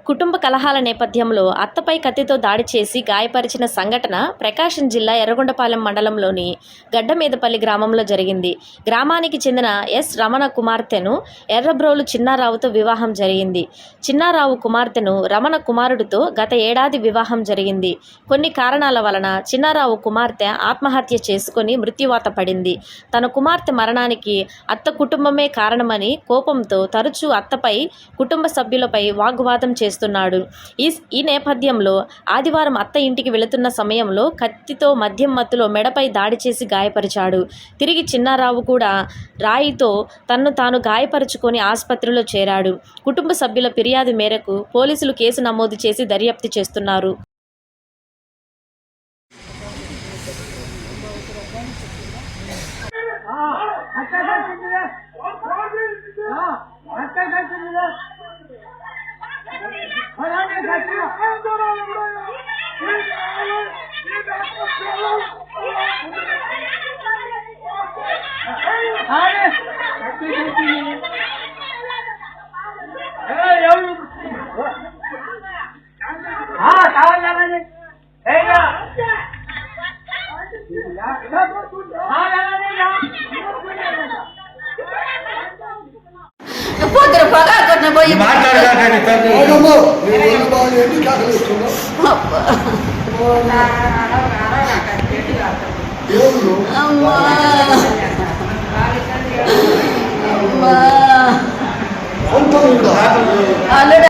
కుటుంబ కలహాల నేపథ్యంలో అత్తపై కత్తితో దాడి చేసి గాయపరిచిన సంఘటన ప్రకాశం జిల్లా ఎర్రగొండపాలెం మండలంలోని గడ్డమీదపల్లి గ్రామంలో జరిగింది. గ్రామానికి చెందిన ఎస్ రమణ కుమార్తెను ఎర్రబ్రోలు చిన్నారావుతో వివాహం జరిగింది. చిన్నారావు కుమార్తెను రమణ కుమారుడితో గత ఏడాది వివాహం జరిగింది. కొన్ని కారణాల వలన చిన్నారావు కుమార్తె ఆత్మహత్య చేసుకుని మృత్యువాత పడింది. తన కుమార్తె మరణానికి అత్త కుటుంబమే కారణమని కోపంతో తరచూ అత్తపై, కుటుంబ సభ్యులపై వాగ్వాదం చేస్తున్నాడు. ఈ నేపథ్యంలో ఆదివారం అత్త ఇంటికి వెళుతున్న సమయంలో కత్తితో మద్యం మత్తులో మెడపై దాడి చేసి గాయపరిచాడు. తిరిగి చిన్నారావు కూడా రాయితో తన్ను తాను గాయపరుచుకొని ఆసుపత్రిలో చేరాడు. కుటుంబ సభ్యుల ఫిర్యాదు మేరకు పోలీసులు కేసు నమోదు చేసి దర్యాప్తు చేస్తున్నారు. పొద్దున పొగాకున్న పోయి అల్లుడు